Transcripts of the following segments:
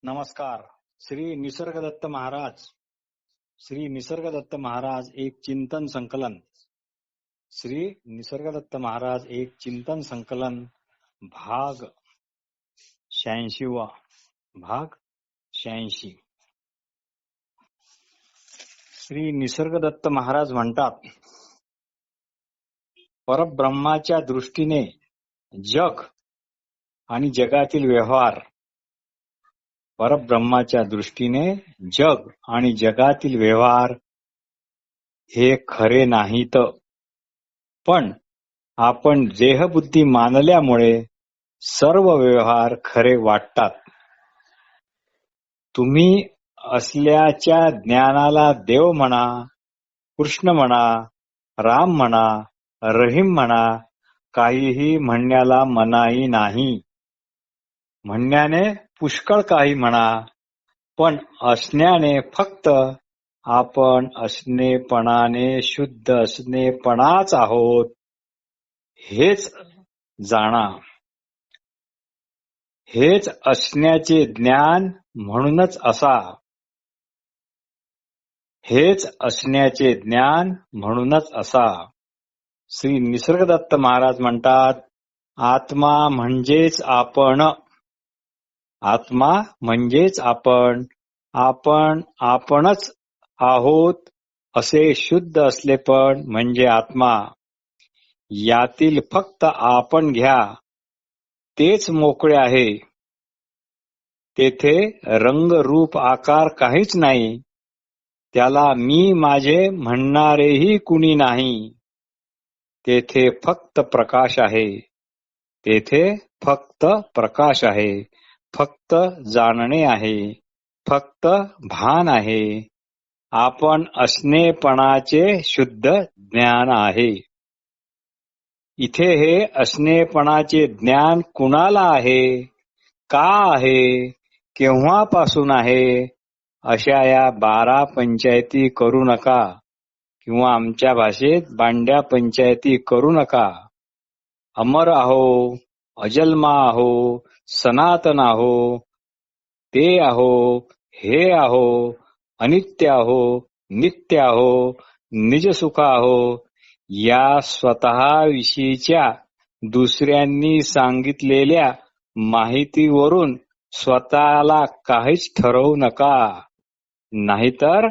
नमस्कार. श्री निसर्गदत्त महाराज. श्री निसर्गदत्त महाराज एक चिंतन संकलन. श्री निसर्गदत्त महाराज एक चिंतन संकलन भाग 86. भाग 86. श्री निसर्गदत्त महाराज म्हणतात, परब्रह्माच्या दृष्टीने जग आणि जगातील व्यवहार, परब्रह्माच्या दृष्टीने जग आणि जगातील व्यवहार हे खरे नाहीत, पण आपण देहबुद्धी मानल्यामुळे सर्व व्यवहार खरे वाटतात. तुम्ही असल्याच्या ज्ञानाला देव म्हणा, कृष्ण म्हणा, राम म्हणा, रहीम म्हणा, काहीही म्हणण्याला मनाई नाही. म्हणण्याने पुष्कळ काही म्हणा, पण असण्याने फक्त आपण असणेपणाने शुद्ध असणेपणाच आहोत हेच जाणा. हेच असण्याचे ज्ञान म्हणूनच असा. हेच असण्याचे ज्ञान म्हणूनच असा. श्री निसर्गदत्त महाराज म्हणतात, आत्मा म्हणजेच आपण. आत्मा म्हणजेच आपण. आपण आपणच आहोत असे शुद्ध असलेपण म्हणजे आत्मा. यातील फक्त आपण घ्या तेच मोकळे आहे. तेथे रंग रूप आकार काहीच नाही. त्याला मी माझे म्हणणारेही कुणी नाही. तेथे फक्त प्रकाश आहे. तेथे फक्त प्रकाश आहे. फक्त जाणणे आहे. फक्त भान आहे. आपण असणेपणाचे शुद्ध ज्ञान आहे. इथे हे असणेपणाचे ज्ञान कुणाला आहे, का आहे, केव्हापासून आहे, अशा या 12 पंचायती करू नका, किंवा आमच्या भाषेत बांड्या पंचायती करू नका. अमर आहो, अजन्मा आहो, सनातन आहो, ते आहो, हे आहो, अनित्य आहो, नित्य आहो, निजसुख आहो, या स्वतःविषयीच्या दुसऱ्यांनी सांगितलेल्या माहितीवरून स्वतःला काहीच ठरवू नका. नाहीतर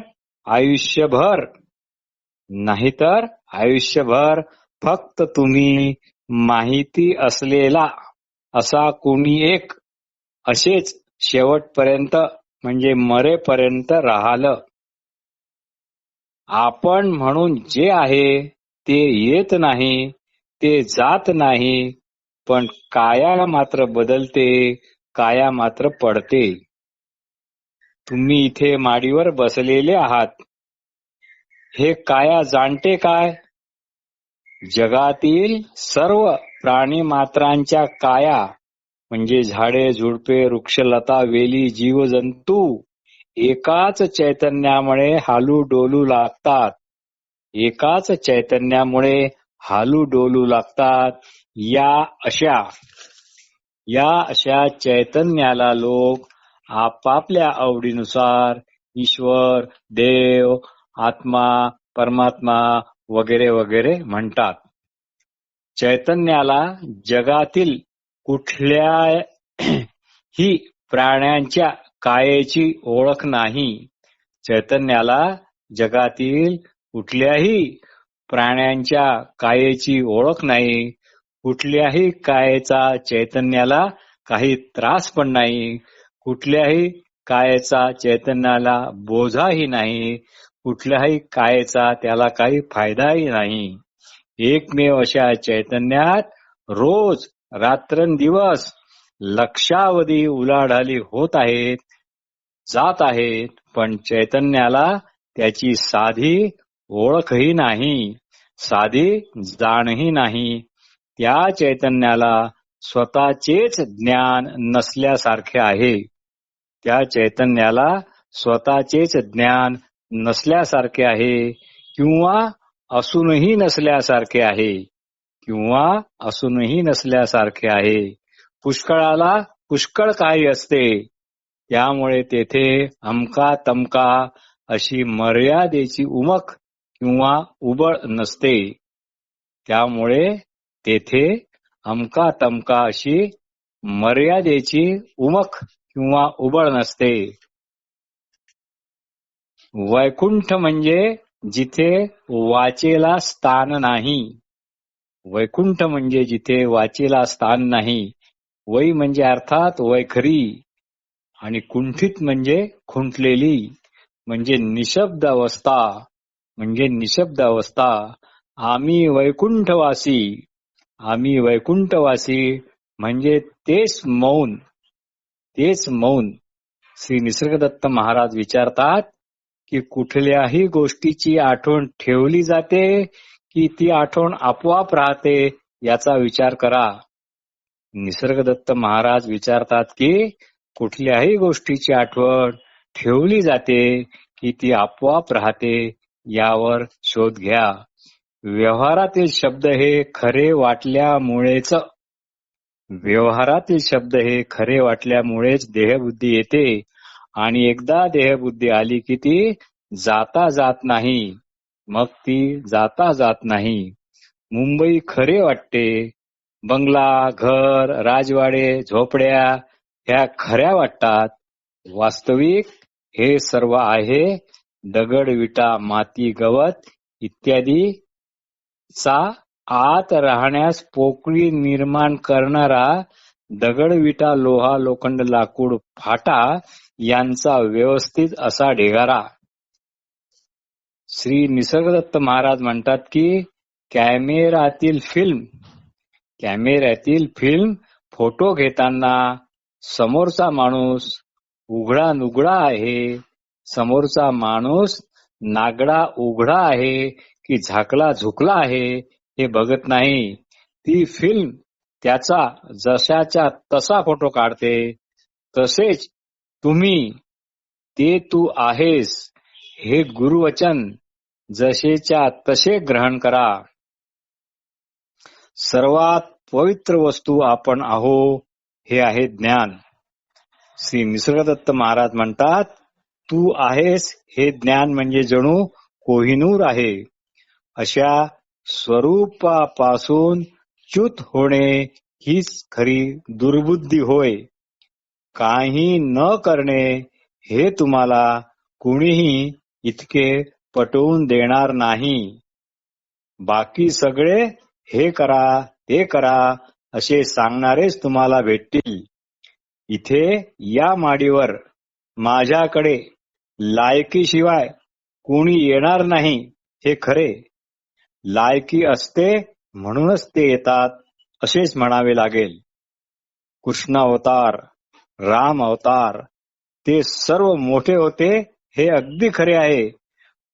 आयुष्यभर फक्त तुम्ही माहिती असलेला असा कोणी एक असेच शेवटपर्यंत म्हणजे मरेपर्यंत राहाल. आपण म्हणून जे आहे ते येत नाही, ते जात नाही, पण काया मात्र बदलते, काया मात्र पडते. तुम्ही इथे माडीवर बसलेले आहात, हे काया जाणते काय? जगातील सर्व प्राणीमात्रांच्या काया म्हणजे झाडे, झुडपे, वृक्षलता, वेली, जीवजंतू एकाच चैतन्यामुळे हालू डोलू लागतात. एकाच चैतन्यामुळे हालू डोलू लागतात. या अशा चैतन्याला लोक आपापल्या आवडीनुसार ईश्वर, देव, आत्मा, परमात्मा वगैरे वगैरे म्हणतात. चैतन्याला जगातील कुठल्याही प्राण्यांच्या कायेची ओळख नाही. चैतन्याला जगातील कुठल्याही प्राण्यांच्या कायेची ओळख नाही. कुठल्याही कायेचा चैतन्याला काही त्रास पण नाही. कुठल्याही कायेचा चैतन्याला बोजाही नाही. कुठल्याही कायेचा त्याला काही फायदाही नाही. एकमेव अशा चैतन्यात रोज रात्रंदिवस लक्षावधी उलाढाली होत आहेत, जात आहेत, पण चैतन्याला त्याची साधी ओळखही नाही, साधी जाणही नाही. त्या चैतन्याला स्वतःचेच ज्ञान नसल्यासारखे आहे. त्या चैतन्याला स्वतःचेच ज्ञान नसल्यासारखे आहे, किंवा असूनही नसल्यासारखे आहे, किंवा असूनही नसल्यासारखे आहे. पुष्कळाला पुष्कळ काही असते, त्यामुळे तेथे अमका तमका अशी मर्यादेची उमक किंवा उबळ नसते. त्यामुळे तेथे अमका तमका अशी मर्यादेची उमक किंवा उबळ नसते. वैकुंठ म्हणजे जिथे वाचेला स्थान नाही. वैकुंठ म्हणजे जिथे वाचेला स्थान नाही. वै म्हणजे अर्थात वैखरी आणि कुंठित म्हणजे खुंटलेली म्हणजे निशब्द अवस्था. म्हणजे निशब्द अवस्था. आम्ही वैकुंठवासी. आम्ही वैकुंठवासी म्हणजे तेच मौन. तेच मौन. श्री निसर्गदत्त महाराज विचारतात की कुठल्याही गोष्टीची आठवण ठेवली जाते की ती आठवण आपोआप राहते याचा विचार करा. निसर्गदत्त महाराज विचारतात की कुठल्याही गोष्टीची आठवण ठेवली जाते की ती आपोआप राहते यावर शोध घ्या. व्यवहारातील शब्द हे खरे वाटल्यामुळेच व्यवहारातील शब्द हे खरे वाटल्यामुळेच देहबुद्धी येते आणि एकदा देहबुद्धी आली की ती जाता जात नाही. मग ती जाता जात नाही. मुंबई खरे वाटते. बंगला, घर, राजवाडे, झोपड्या ह्या खऱ्या वाटतात. वास्तविक हे सर्व आहे दगड, विटा, माती, गवत इत्यादी चा आत राहण्यास पोकळी निर्माण करणारा दगड, विटा, लोहा, लोखंड, लाकूड, फाटा यांचा व्यवस्थित असा ढिगारा. श्री निसर्गदत्त महाराज म्हणतात की कॅमेऱ्यातील फिल्म फोटो घेताना समोरचा माणूस उघडा नुगडा आहे, समोरचा माणूस नागडा उघडा आहे की झाकला झुकला आहे हे बघत नाही. ती फिल्म त्याचा जशाच्या तसा फोटो काढते. तसेच तुम्ही ते तू आहेस हे गुरुवचन जसेच्या तसे ग्रहण करा. सर्वात पवित्र वस्तू आपण आहो हे आहे ज्ञान. श्री निसर्गदत्त महाराज म्हणतात तू आहेस हे ज्ञान म्हणजे जणू कोहिनूर आहे. अशा स्वरूपापासून च्युत होणे हीच खरी दुर्बुद्धी होय. काही न करणे हे तुम्हाला कुणीही इतके पटवून देणार नाही. बाकी सगळे हे करा ते करा असे सांगणारेच तुम्हाला भेटतील. इथे या माडीवर माझ्याकडे लायकीशिवाय कोणी येणार नाही हे खरे. लायकी असते म्हणूनच ते येतात असेच म्हणावे लागेल. कृष्ण अवतार, राम अवतार ते सर्व मोठे होते हे अगदी खरे आहे,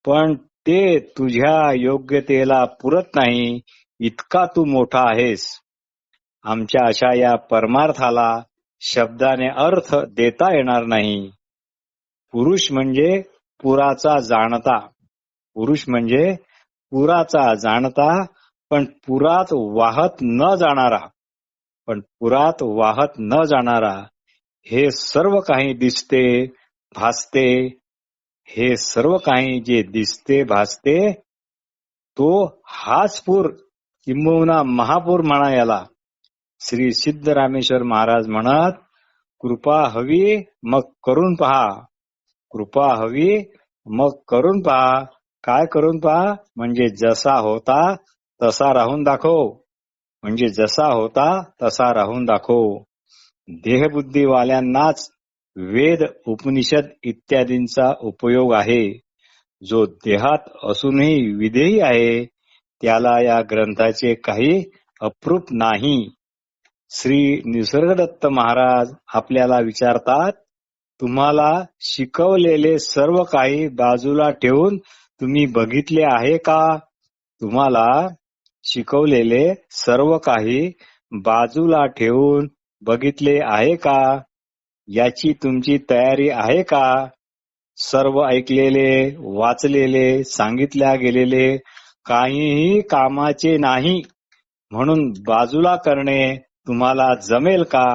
पण ते तुझ्या योग्यतेला पुरत नाही इतका तू मोठा आहेस. आमच्या अशा या परमार्थाला शब्दाने अर्थ देता येणार नाही. पुरुष म्हणजे पुराचा जाणता. पुरुष म्हणजे पुराचा जाणता पण पुरात वाहत न जाणारा. पण पुरात वाहत न जाणारा. हे सर्व काही दिसते भासते. हे सर्व काही जे दिसते भासते तो हाच पूर किंबहुना महापूर म्हणा याला. श्री सिद्धरामेश्वर महाराज म्हणत कृपा हवी मग करून पहा. कृपा हवी मग करून पहा. काय करून पहा म्हणजे जसा होता तसा राहून दाखव. म्हणजे जसा होता तसा राहून दाखव. देहबुद्धीवाल्यांनाच वेद उपनिषद इत्यादींचा उपयोग आहे. जो देहात असूनही विदेही आहे त्याला या ग्रंथाचे काही अप्रूप नाही. श्री निसर्गदत्त महाराज आपल्याला विचारतात तुम्हाला शिकवलेले सर्व काही बाजूला ठेवून तुम्ही बघितले आहे का? तुम्हाला शिकवलेले सर्व काही बाजूला ठेवून बघितले आहे का? याची तुमची तयारी आहे का? सर्व ऐकलेले, वाचलेले, सांगितल्या गेलेले काहीही कामाचे नाही म्हणून बाजूला करणे तुम्हाला जमेल का?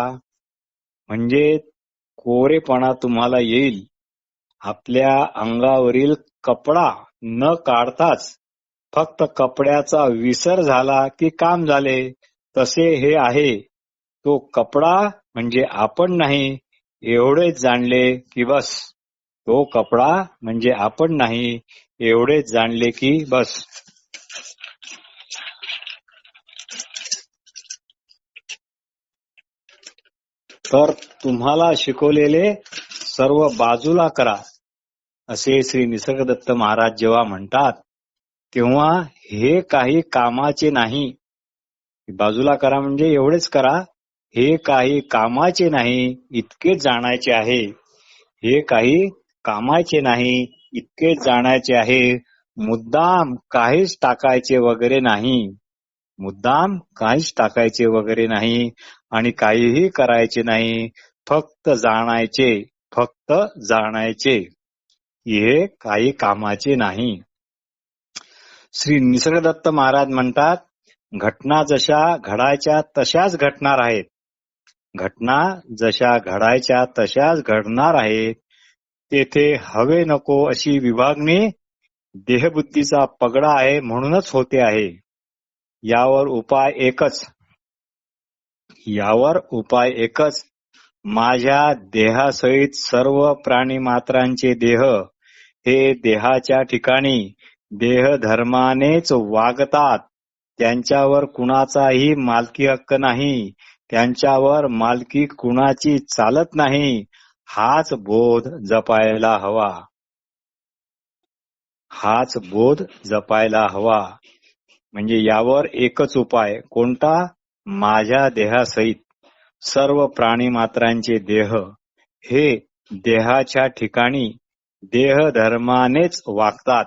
म्हणजे कोरेपणा तुम्हाला येईल. आपल्या अंगावरील कपडा न काढताच फक्त कपड्याचा विसर झाला की काम झाले, तसे हे आहे. तो कपडा म्हणजे आपण नाही एवढेच जाणले की बस. तो कपडा म्हणजे आपण नाही एवढेच जाणले की बस. तर तुम्हाला शिकवलेले सर्व बाजूला करा, असे श्री निसर्गदत्त महाराज जेव्हा म्हणतात तेव्हा हे काही कामाचे नाही. बाजूला करा म्हणजे एवढेच करा, हे काही कामाचे नाही इतकेच जाणायचे आहे. हे काही कामाचे नाही इतकेच जाणायचे आहे. मुद्दाम काहीच टाकायचे वगैरे नाही. मुद्दाम काहीच टाकायचे वगैरे नाही आणि काहीही करायचे नाही. फक्त जाणायचे, फक्त जाणायचे. हे काही कामाचे नाही. श्री निसर्गदत्त महाराज म्हणतात, घटना जशा घडायच्या तशाच घडणार आहेत. घटना जशा घडायच्या तशाच घडणार आहेत. तेथे हवे नको अशी विभागणी देहबुद्धीचा पगडा आहे म्हणूनच होते आहे. यावर उपाय एकच. माझ्या देहासहित सर्व प्राणी मात्रांचे देह हे देहाच्या ठिकाणी देहधर्मानेच वागतात. त्यांच्यावर कुणाचाही मालकी हक्क नाही. त्यांच्यावर मालकी कुणाची चालत नाही. हाच बोध जपायला हवा. हाच बोध जपायला हवा. म्हणजे यावर एकच उपाय. कोणता? माझ्या देहासहित सर्व प्राणी मात्रांचे देह हे देहाच्या ठिकाणी देहधर्मानेच वागतात.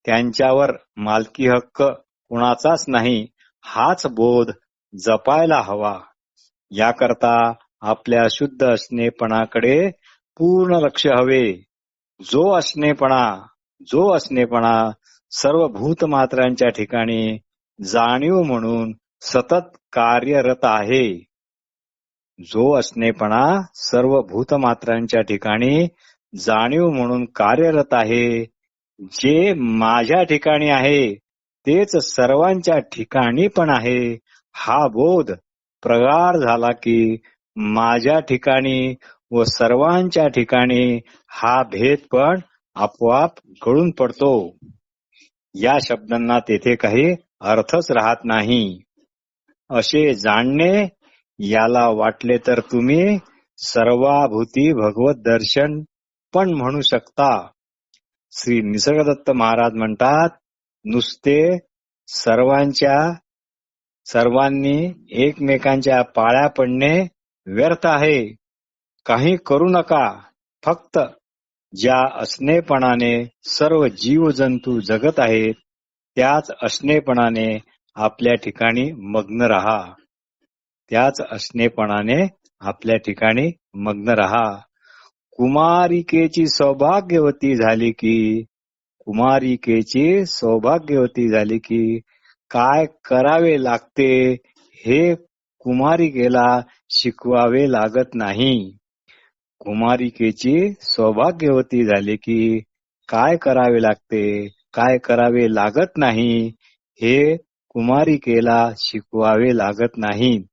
त्यांच्यावर मालकी हक्क कुणाचाच नाही. हाच बोध जपायला हवा. याकरता आपल्या शुद्ध असणेपणाकडे पूर्ण लक्ष हवे. जो असणेपणा सर्व भूतमात्रांच्या ठिकाणी जाणीव म्हणून सतत कार्यरत आहे. जो असणेपणा सर्व भूतमात्रांच्या ठिकाणी जाणीव म्हणून कार्यरत आहे. जे माझ्या ठिकाणी आहे तेच सर्वांच्या ठिकाणी पण आहे. हा बोध प्रगाढ झाला की माझ्या ठिकाणी व सर्वांच्या ठिकाणी हा भेद पण आपोआप गळून पडतो. या शब्दांना तेथे काही अर्थच राहत नाही. असे जाणणे याला वाटले तर तुम्ही सर्वाभूती भगवत दर्शन पण म्हणू शकता. श्री निसर्गदत्त महाराज म्हणतात, नुसते सर्वांनी एकमेकांच्या पाया पडणे व्यर्थ आहे. काही करू नका. फक्त ज्या असणेपणाने सर्व जीवजंतू जगत आहेत त्याच असणेपणाने आपल्या ठिकाणी मग्न रहा. त्याच असणेपणाने आपल्या ठिकाणी मग्न रहा. कुमारिकेची सौभाग्यवती झाली की काय करावे लागते हे कुमारिकेला शिकवावे लागत नाही. कुमारिकेची सौभाग्यवती झाली की काय करावे लागते, काय करावे लागत नाही हे कुमारिकेला शिकवावे लागत नाही.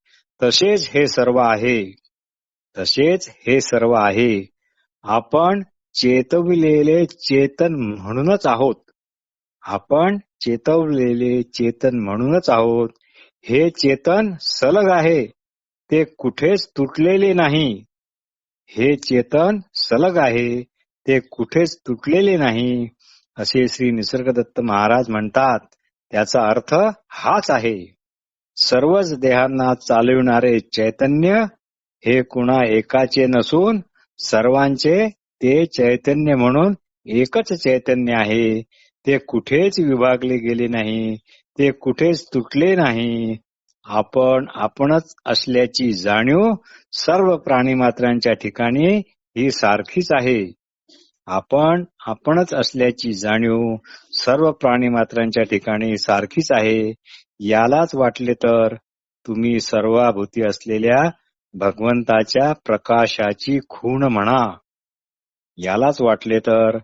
तसेच हे सर्व आहे. आपण चेतविलेले चेतन म्हणूनच आहोत. हे चेतन सलग आहे. ते कुठेच तुटलेले नाही. असे श्री निसर्गदत्त महाराज म्हणतात. त्याचा अर्थ हाच आहे. सर्वच देहांना चालविणारे चैतन्य हे कुणा एकाचे नसून सर्वांचे ते चैतन्य म्हणून एकच चैतन्य आहे. ते कुठेच विभागले गेले नाही. ते कुठेच तुटले नाही. आपणच असल्याची जाणीव सर्व प्राणीमात्रांच्या ठिकाणी ही सारखीच आहे. आपणच असल्याची जाणीव सर्व प्राणीमात्रांच्या ठिकाणी सारखीच आहे. यालाच वाटले तर तुम्ही सर्वाभूती असलेल्या भगवंताच्या प्रकाशाची खूण म्हणा. यालाच वाटले तर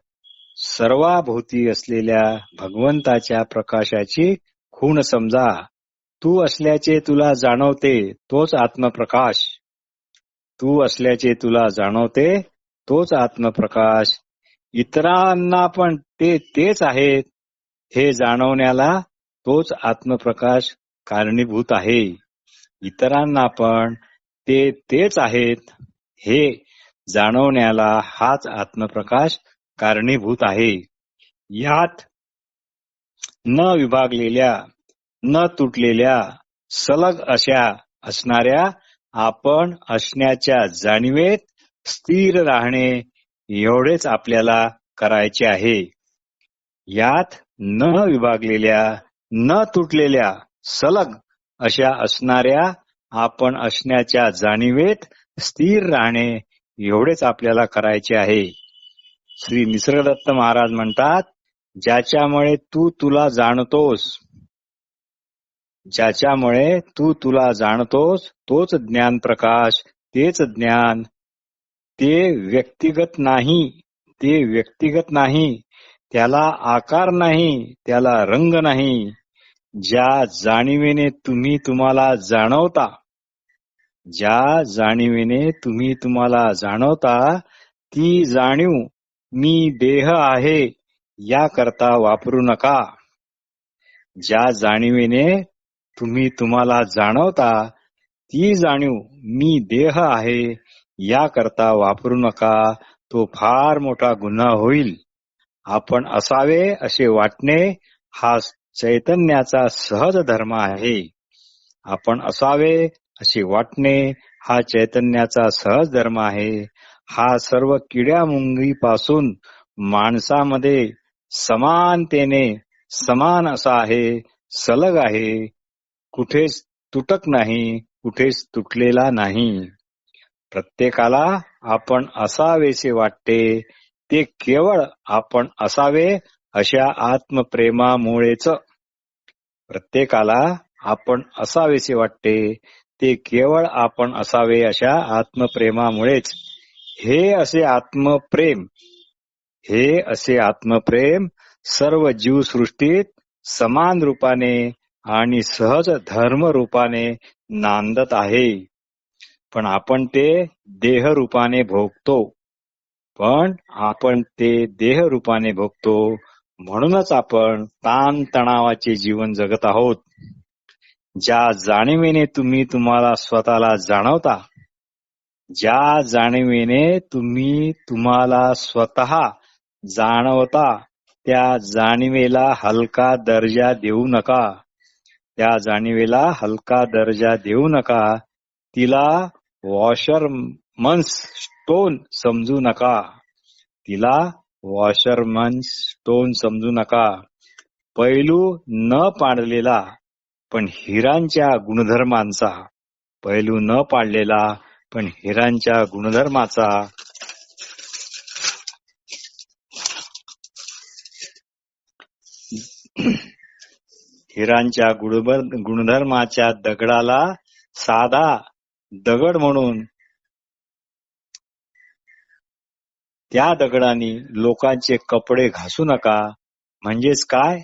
सर्वाभोवती असलेल्या भगवंताच्या प्रकाशाची खूण समजा. तू असल्याचे तुला जाणवते तोच आत्मप्रकाश. तू असल्याचे तुला जाणवते तोच आत्मप्रकाश. इतरांना पण ते तेच आहेत हे जाणवण्याला तोच आत्मप्रकाश कारणीभूत आहे. इतरांना पण ते तेच आहेत हे जाणवण्याला हाच आत्मप्रकाश कारणीभूत आहे. यात न विभागलेल्या, न तुटलेल्या, सलग अशा असणाऱ्या आपण असण्याच्या जाणीवेत स्थिर राहणे एवढेच आपल्याला करायचे आहे. यात न विभागलेल्या, न तुटलेल्या, सलग अशा असणाऱ्या आपण असण्याच्या जाणीवेत स्थिर राहणे एवढेच आपल्याला करायचे आहे. श्री निसर्गदत्त महाराज म्हणतात, ज्याच्यामुळे तू तुला जाणतोस, ज्याच्यामुळे तू तुला जाणतोस तोच ज्ञान प्रकाश, तेच ज्ञान. ते व्यक्तिगत नाही, ते व्यक्तिगत नाही, त्याला आकार नाही, त्याला रंग नाही. ज्या जाणीवेने तुम्ही तुम्हाला जाणवता, ज्या जाणीवेने तुम्ही तुम्हाला जाणवता, ती जाणीव मी देह आहे याकरता वापरू नका. ज्या जाणीवेने तुम्ही तुम्हाला जाणवता, ती जाणीव मी देह आहे याकरता वापरू नका. तो फार मोठा गुन्हा होईल. आपण असावे असे वाटणे हा चैतन्याचा सहज धर्म आहे. आपण असावे असे वाटणे हा चैतन्याचा सहज धर्म आहे. हा सर्व किड्यामुंगीपासून माणसामध्ये समानतेने समान असा आहे, सलग आहे, कुठेच तुटक नाही, कुठेच तुटलेला नाही. प्रत्येकाला आपण असावेसे वाटते ते केवळ आपण असावे अशा आत्मप्रेमामुळेच. प्रत्येकाला आपण असावेसे वाटते ते केवळ आपण असावे अशा आत्मप्रेमामुळेच. हे असे आत्मप्रेम सर्व जीवसृष्टीत समान रूपाने आणि सहज धर्म रूपाने नांदत आहे. पण आपण ते देह रूपाने भोगतो. म्हणूनच आपण ताणतणावाचे जीवन जगत आहोत. ज्या जाणीवेने तुम्ही तुम्हाला स्वतःला जाणवता, ज्या जाणीवेने तुम्ही तुम्हाला स्वतः जाणवता, त्या जाणीवेला हलका दर्जा देऊ नका. त्या जाणीवेला हलका दर्जा देऊ नका. तिला वॉशरमन्स स्टोन समजू नका. तिला वॉशरमन्स स्टोन समजू नका. पैलू न पाडलेला पण हिरांच्या गुणधर्मांचा, पैलू न पाडलेला पण हिरांच्या गुणधर्माचा, हिरांच्या गुणधर्माच्या दगडाला साधा दगड म्हणून त्या दगडाने लोकांचे कपडे घासू नका. म्हणजेच काय?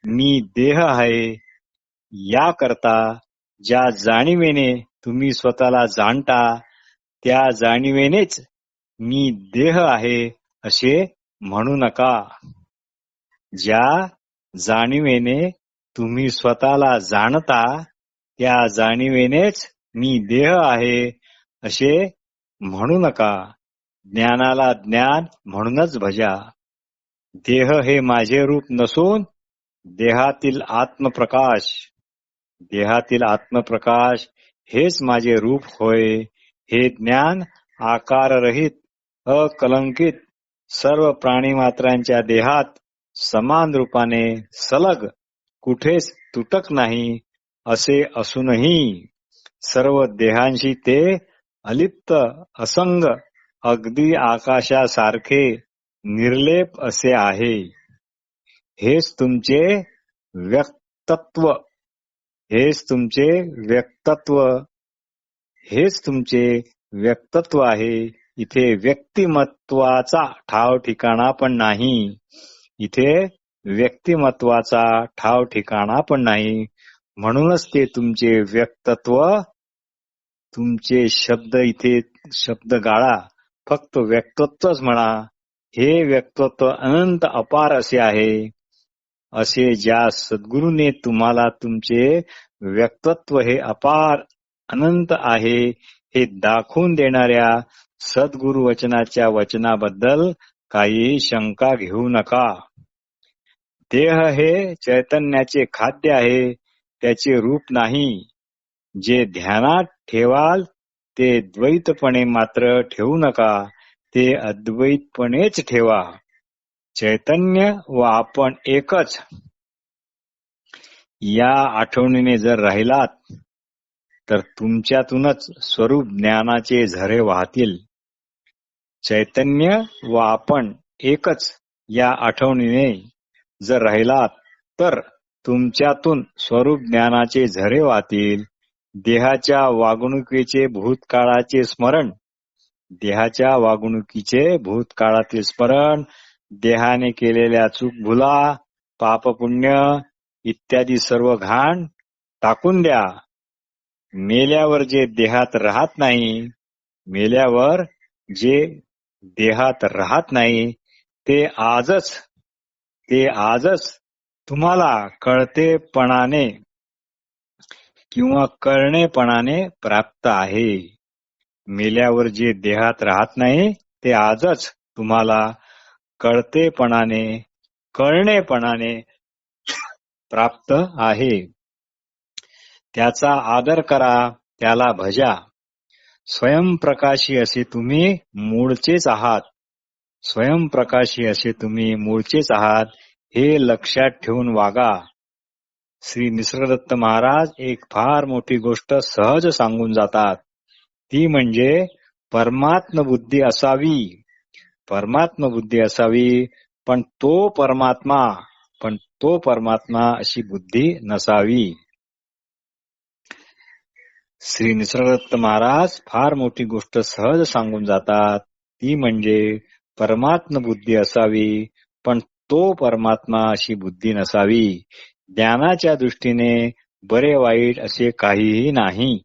मी देह आहे याकरता ज्या जाणीवेने तुम्ही स्वतःला जाणता, त्या जाणीवेनेच मी देह आहे असे म्हणू नका. ज्या जाणीवेने तुम्ही स्वतःला जाणता, त्या जाणीवेनेच मी देह आहे असे म्हणू नका. ज्ञानाला ज्ञान म्हणूनच भजा. देह हे माझे रूप नसून देहातील आत्मप्रकाश, देहातील आत्मप्रकाश हेच माझे रूप होय. हे ज्ञान आकाररहित, अकलंकित सर्व प्राणीमात्रांच्या देहात समान रूपाने सलग, कुठेच तुटक नाही असे असूनही सर्व देहांशी ते अलिप्त, असंग, अगदी आकाशासारखे निर्लेप असे आहे. हेच तुमचे व्यक्तत्व, हेच तुमचे व्यक्तत्व. हेच तुमचे व्यक्तित्व आहे. इथे व्यक्तिमत्वाचा ठाव ठिकाणा पण नाही. इथे व्यक्तिमत्वाचा ठाव ठिकाणा पण नाही. म्हणूनच ते तुमचे व्यक्तित्व, तुमचे शब्द इथे शब्द गाळा, फक्त व्यक्तित्वच म्हणा. हे व्यक्तित्व अनंत अपार असे आहे. असे ज्या सद्गुरूने तुम्हाला तुमचे व्यक्तित्व हे अपार अनंत आहे हे दाखवून देणाऱ्या सद्गुरु वचनाच्या वचनाबद्दल काही शंका घेऊ नका. देह हे चैतन्याचे खाद्य आहे, त्याचे रूप नाही. जे ध्यानात ठेवाल ते द्वैतपणे मात्र ठेवू नका, ते अद्वैतपणेच ठेवा. चैतन्य व आपण एकच या आठवणीने जर राहिलात तर तुमच्यातूनच स्वरूप ज्ञानाचे झरे वाहतील. चैतन्य व आपण एकच या आठवणीने जर राहिलात तर तुमच्यातून स्वरूप ज्ञानाचे झरे वाहतील. देहाच्या वागणुकीचे भूतकाळाचे स्मरण, देहाच्या वागणुकीचे भूतकाळातील स्मरण, देहाने केलेल्या चूकभुला, पापपुण्य इत्यादी सर्व घाण टाकून द्या. मेल्यावर जे देहात राहत नाही, मेल्यावर जे देहात राहत नाही ते आजच तुम्हाला कळतेपणाने किंवा कळणेपणाने प्राप्त आहे. मेल्यावर जे देहात राहत नाही ते आजच तुम्हाला कळणेपणाने प्राप्त आहे. त्याचा आदर करा, त्याला भजा. स्वयंप्रकाशी असे तुम्ही मूळचेच आहात. स्वयंप्रकाशी असे तुम्ही मूळचेच आहात हे लक्षात ठेवून वागा. श्री निसर्गदत्त महाराज एक फार मोठी गोष्ट सहज सांगून जातात. ती म्हणजे परमात्म बुद्धी असावी. परमात्म बुद्धी असावी, पण तो परमात्मा अशी बुद्धी नसावी. श्री निसर्गदत्त महाराज फार मोठी गोष्ट सहज सांगून जातात. ती म्हणजे परमात्म बुद्धी असावी, पण तो परमात्मा अशी बुद्धी नसावी. ज्ञानाच्या दृष्टीने बरे वाईट असे काहीही नाही.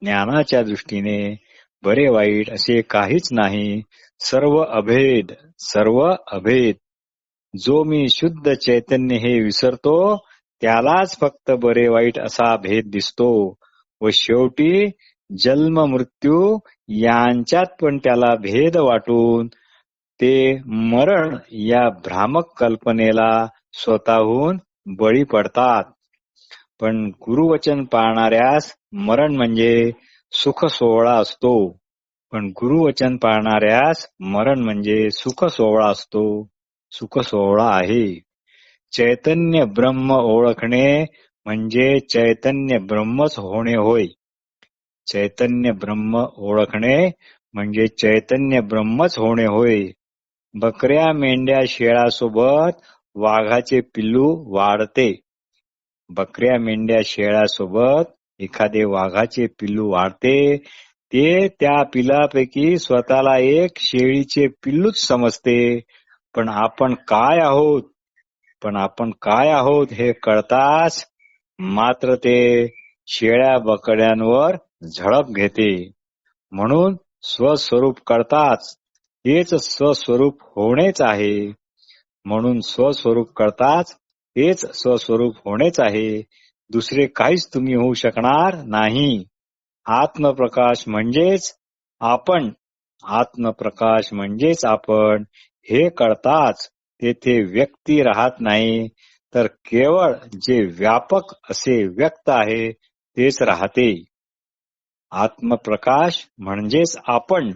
ज्ञानाच्या दृष्टीने बरे वाईट असे काहीच नाही. सर्व अभेद. जो मी शुद्ध चैतन्य हे विसरतो त्यालाच फक्त बरे वाईट असा भेद दिसतो व शेवटी जन्म मृत्यू यांच्यात पण त्याला भेद वाटून ते मरण या भ्रामक कल्पनेला स्वतःहून बळी पडतात. पण गुरुवचन पाळणाऱ्यास मरण म्हणजे सुख सोहळा असतो. सुख सोहळा आहे. चैतन्य ब्रह्म ओळखणे म्हणजे चैतन्य ब्रह्मच होणे होय. चैतन्य ब्रह्म ओळखणे म्हणजे चैतन्य ब्रह्मच होणे होय. बकऱ्या मेंढ्या शेळ्यासोबत वाघाचे पिल्लू वाढते. बकऱ्या मेंढ्या शेळ्यासोबत एखादे वाघाचे पिल्लू वाढते. ते त्या पिल्लापैकी स्वतःला एक शेळीचे पिल्लूच समजते. पण आपण काय आहोत हे कळताच मात्र ते शेळ्या बकड्यांवर झडप घेते. म्हणून स्वस्वरूप कळताच हेच स्वस्वरूप होणेच आहे. दुसरे काहीच तुम्ही होऊ शकणार नाही. आत्मप्रकाश म्हणजेच आपण हे कळताच तेथे व्यक्ती राहत नाही, तर केवळ जे व्यापक असे व्यक्त आहे तेच राहते. आत्मप्रकाश म्हणजेच आपण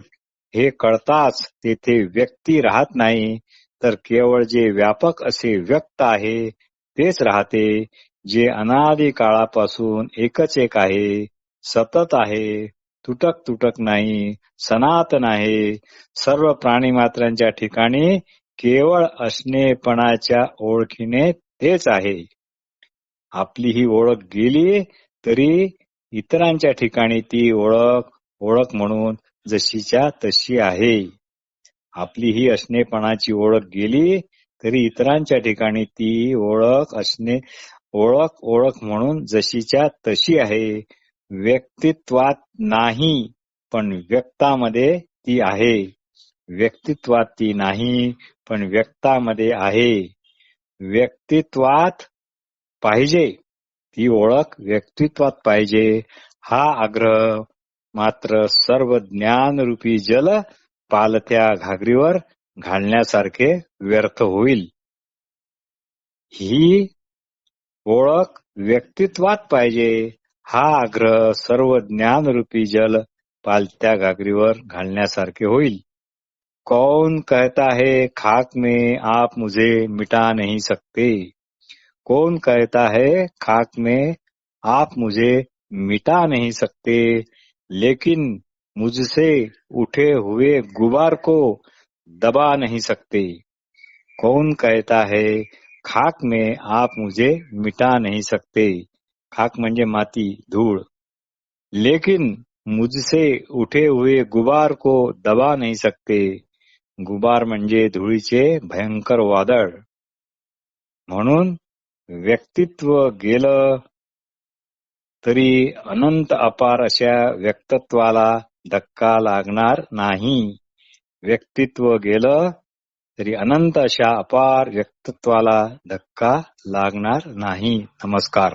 हे कळताच तेथे व्यक्ती राहत नाही, तर केवळ जे व्यापक असे व्यक्त आहे तेच राहते. जे अनादी काळापासून एकच एक आहे, सतत आहे, तुटक नाही, सनातन आहे. सर्व प्राणीमात्रांच्या ठिकाणी केवळ असणेपणाच्या ओळखीने तेच आहे. आपली ही ओळख गेली तरी इतरांच्या ठिकाणी ती ओळख म्हणून जशीच्या तशी आहे. आपली ही असणेपणाची ओळख गेली तरी इतरांच्या ठिकाणी ती ओळख म्हणून जशीच्या तशी आहे. व्यक्तित्वात नाही पण व्यक्तामध्ये ती आहे. व्यक्तित्वात ती नाही पण व्यक्तामध्ये आहे. व्यक्तित्वात पाहिजे ती ओळख व्यक्तित्वात पाहिजे हा आग्रह मात्र सर्व ज्ञानरूपी जल पालथ्या घागरीवर घालण्यासारखे व्यर्थ होईल. ही ओळख व्यक्तित्वात पाहिजे हा आग्रह सर्व ज्ञानरूपी जल पालथ्या घागरीवर घालण्यासारखे होईल. कौन कहता है खाक में आप मुझे मिटा नहीं सकते. कौन कहता है खाक में आप मुझे मिटा नहीं सकते, लेकिन मुझसे उठे हुए गुबार को दबा नहीं सकते. कौन कहता है खाक में आप मुझे मिटा नहीं सकते. खाक म्हणजे माती, धूळ. लेकिन मुझसे उठे हुए गुबार को दबा नहीं सकते. गुबार म्हणजे धुळीचे भयंकर वादळ. म्हणून व्यक्तित्व गेलं तरी अनंत अपार अशा व्यक्तित्वाला धक्का लागणार नाही. व्यक्तित्व गेलं तरी अनंत अशा अपार व्यक्तित्वाला धक्का लागणार नाही. नमस्कार.